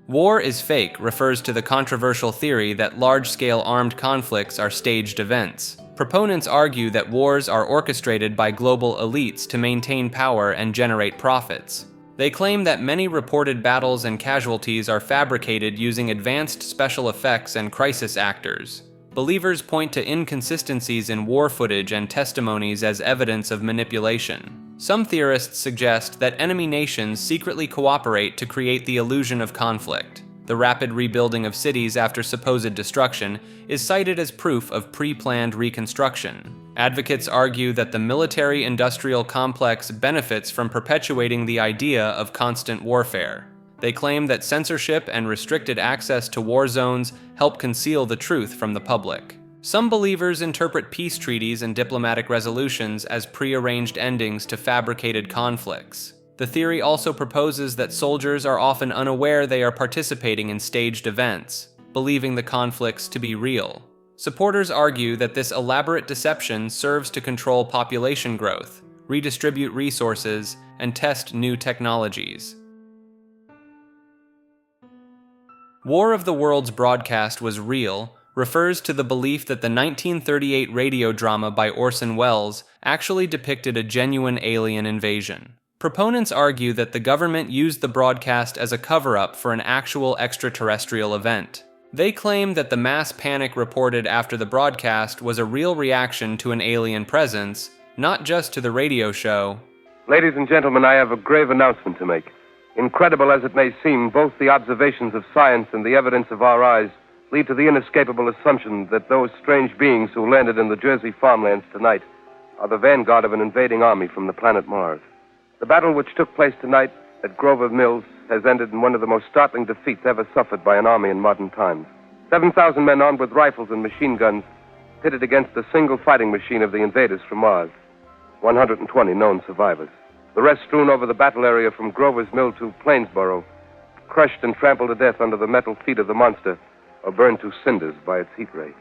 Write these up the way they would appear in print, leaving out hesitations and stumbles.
War is fake refers to the controversial theory that large-scale armed conflicts are staged events. Proponents argue that wars are orchestrated by global elites to maintain power and generate profits. They claim that many reported battles and casualties are fabricated using advanced special effects and crisis actors. Believers point to inconsistencies in war footage and testimonies as evidence of manipulation. Some theorists suggest that enemy nations secretly cooperate to create the illusion of conflict. The rapid rebuilding of cities after supposed destruction is cited as proof of pre-planned reconstruction. Advocates argue that the military-industrial complex benefits from perpetuating the idea of constant warfare. They claim that censorship and restricted access to war zones help conceal the truth from the public. Some believers interpret peace treaties and diplomatic resolutions as prearranged endings to fabricated conflicts. The theory also proposes that soldiers are often unaware they are participating in staged events, believing the conflicts to be real. Supporters argue that this elaborate deception serves to control population growth, redistribute resources, and test new technologies. War of the Worlds broadcast was real refers to the belief that the 1938 radio drama by Orson Welles actually depicted a genuine alien invasion. Proponents argue that the government used the broadcast as a cover-up for an actual extraterrestrial event. They claim that the mass panic reported after the broadcast was a real reaction to an alien presence, not just to the radio show. Ladies and gentlemen, I have a grave announcement to make. Incredible as it may seem, both the observations of science and the evidence of our eyes lead to the inescapable assumption that those strange beings who landed in the Jersey farmlands tonight are the vanguard of an invading army from the planet Mars. The battle which took place tonight at Grover Mills has ended in one of the most startling defeats ever suffered by an army in modern times. 7,000 men armed with rifles and machine guns pitted against the single fighting machine of the invaders from Mars. 120 known survivors. The rest strewn over the battle area from Grover's Mill to Plainsboro, crushed and trampled to death under the metal feet of the monster, or burned to cinders by its heat ray.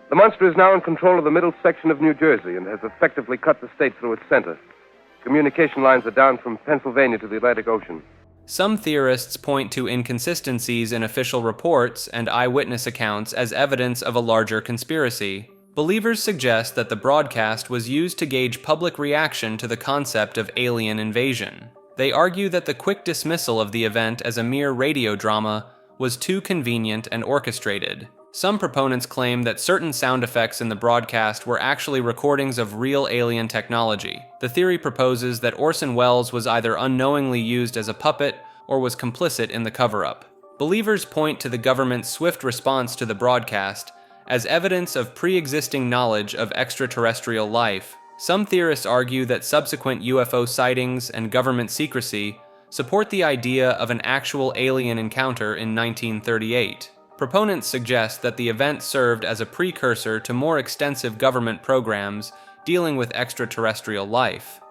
The monster is now in control of the middle section of New Jersey and has effectively cut the state through its center. Communication lines are down from Pennsylvania to the Atlantic Ocean. Some theorists point to inconsistencies in official reports and eyewitness accounts as evidence of a larger conspiracy. Believers suggest that the broadcast was used to gauge public reaction to the concept of alien invasion. They argue that the quick dismissal of the event as a mere radio drama was too convenient and orchestrated. Some proponents claim that certain sound effects in the broadcast were actually recordings of real alien technology. The theory proposes that Orson Welles was either unknowingly used as a puppet or was complicit in the cover-up. Believers point to the government's swift response to the broadcast as evidence of pre-existing knowledge of extraterrestrial life. Some theorists argue that subsequent UFO sightings and government secrecy support the idea of an actual alien encounter in 1938. Proponents suggest that the event served as a precursor to more extensive government programs dealing with extraterrestrial life.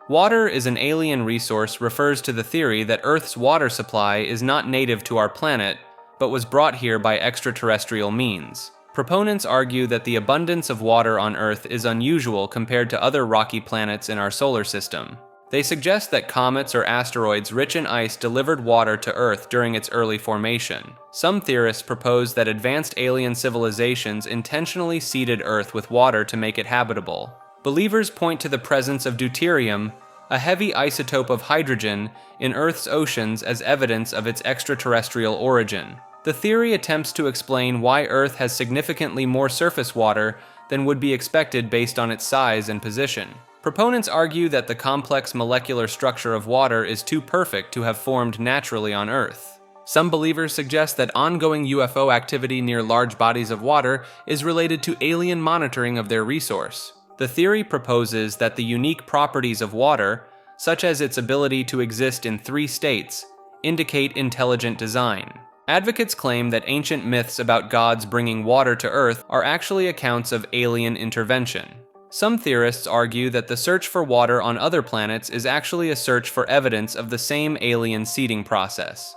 Water is an alien resource refers to the theory that Earth's water supply is not native to our planet, but was brought here by extraterrestrial means. Proponents argue that the abundance of water on Earth is unusual compared to other rocky planets in our solar system. They suggest that comets or asteroids rich in ice delivered water to Earth during its early formation. Some theorists propose that advanced alien civilizations intentionally seeded Earth with water to make it habitable. Believers point to the presence of deuterium, a heavy isotope of hydrogen, in Earth's oceans as evidence of its extraterrestrial origin. The theory attempts to explain why Earth has significantly more surface water than would be expected based on its size and position. Proponents argue that the complex molecular structure of water is too perfect to have formed naturally on Earth. Some believers suggest that ongoing UFO activity near large bodies of water is related to alien monitoring of their resource. The theory proposes that the unique properties of water, such as its ability to exist in 3 states, indicate intelligent design. Advocates claim that ancient myths about gods bringing water to Earth are actually accounts of alien intervention. Some theorists argue that the search for water on other planets is actually a search for evidence of the same alien seeding process.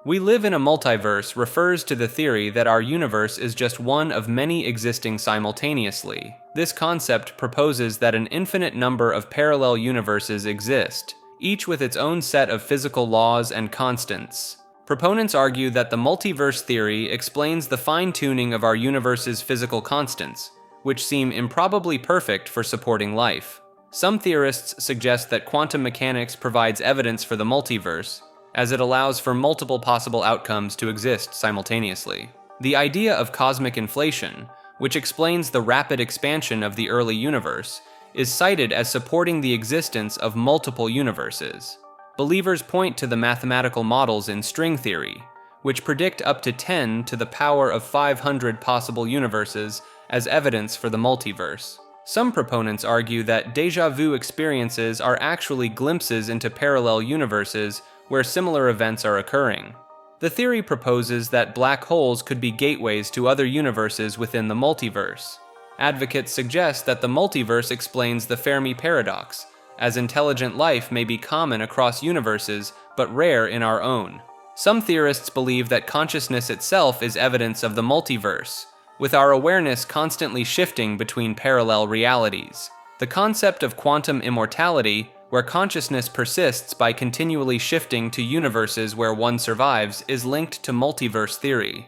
We live in a multiverse refers to the theory that our universe is just one of many existing simultaneously. This concept proposes that an infinite number of parallel universes exist, each with its own set of physical laws and constants. Proponents argue that the multiverse theory explains the fine-tuning of our universe's physical constants, which seem improbably perfect for supporting life. Some theorists suggest that quantum mechanics provides evidence for the multiverse, as it allows for multiple possible outcomes to exist simultaneously. The idea of cosmic inflation, which explains the rapid expansion of the early universe, is cited as supporting the existence of multiple universes. Believers point to the mathematical models in string theory, which predict up to 10 to the power of 500 possible universes as evidence for the multiverse. Some proponents argue that déjà vu experiences are actually glimpses into parallel universes where similar events are occurring. The theory proposes that black holes could be gateways to other universes within the multiverse. Advocates suggest that the multiverse explains the Fermi paradox, as intelligent life may be common across universes but rare in our own. Some theorists believe that consciousness itself is evidence of the multiverse, with our awareness constantly shifting between parallel realities. The concept of quantum immortality, where consciousness persists by continually shifting to universes where one survives, is linked to multiverse theory.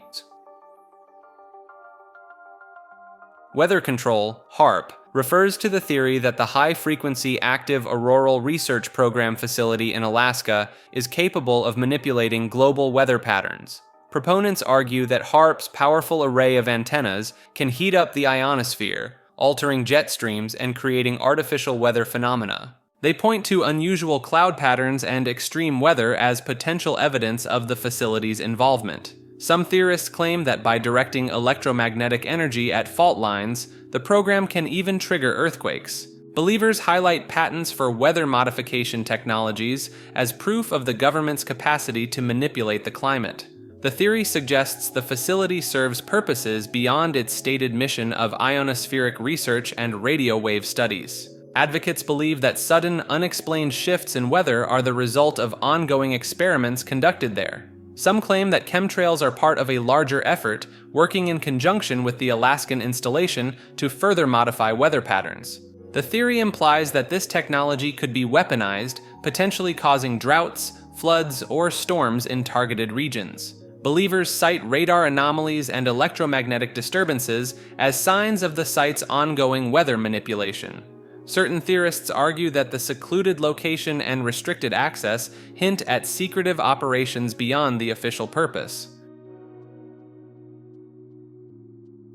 Weather control, HAARP, refers to the theory that the High-Frequency Active Auroral Research Program facility in Alaska is capable of manipulating global weather patterns. Proponents argue that HAARP's powerful array of antennas can heat up the ionosphere, altering jet streams and creating artificial weather phenomena. They point to unusual cloud patterns and extreme weather as potential evidence of the facility's involvement. Some theorists claim that by directing electromagnetic energy at fault lines, the program can even trigger earthquakes. Believers highlight patents for weather modification technologies as proof of the government's capacity to manipulate the climate. The theory suggests the facility serves purposes beyond its stated mission of ionospheric research and radio wave studies. Advocates believe that sudden, unexplained shifts in weather are the result of ongoing experiments conducted there. Some claim that chemtrails are part of a larger effort, working in conjunction with the Alaskan installation to further modify weather patterns. The theory implies that this technology could be weaponized, potentially causing droughts, floods, or storms in targeted regions. Believers cite radar anomalies and electromagnetic disturbances as signs of the site's ongoing weather manipulation. Certain theorists argue that the secluded location and restricted access hint at secretive operations beyond the official purpose.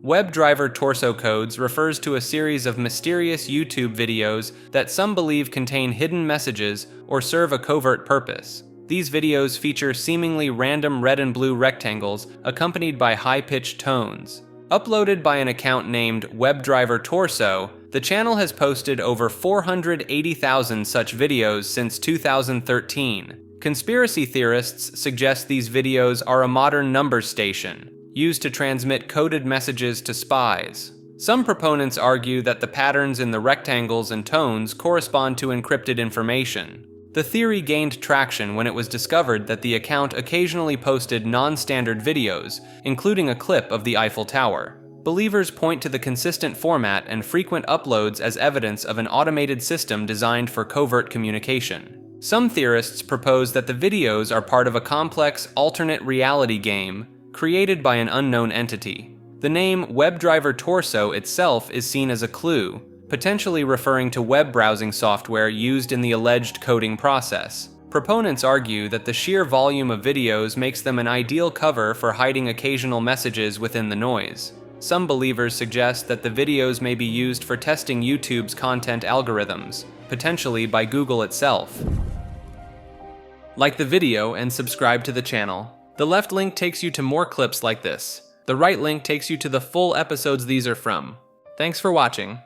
WebDriver torso codes refers to a series of mysterious YouTube videos that some believe contain hidden messages or serve a covert purpose. These videos feature seemingly random red and blue rectangles accompanied by high-pitched tones. Uploaded by an account named WebDriver Torso, the channel has posted over 480,000 such videos since 2013. Conspiracy theorists suggest these videos are a modern numbers station, used to transmit coded messages to spies. Some proponents argue that the patterns in the rectangles and tones correspond to encrypted information. The theory gained traction when it was discovered that the account occasionally posted non-standard videos, including a clip of the Eiffel Tower. Believers point to the consistent format and frequent uploads as evidence of an automated system designed for covert communication. Some theorists propose that the videos are part of a complex alternate reality game created by an unknown entity. The name WebDriver Torso itself is seen as a clue, potentially referring to web browsing software used in the alleged coding process. Proponents argue that the sheer volume of videos makes them an ideal cover for hiding occasional messages within the noise. Some believers suggest that the videos may be used for testing YouTube's content algorithms, potentially by Google itself. Like the video and subscribe to the channel. The left link takes you to more clips like this. The right link takes you to the full episodes these are from. Thanks for watching.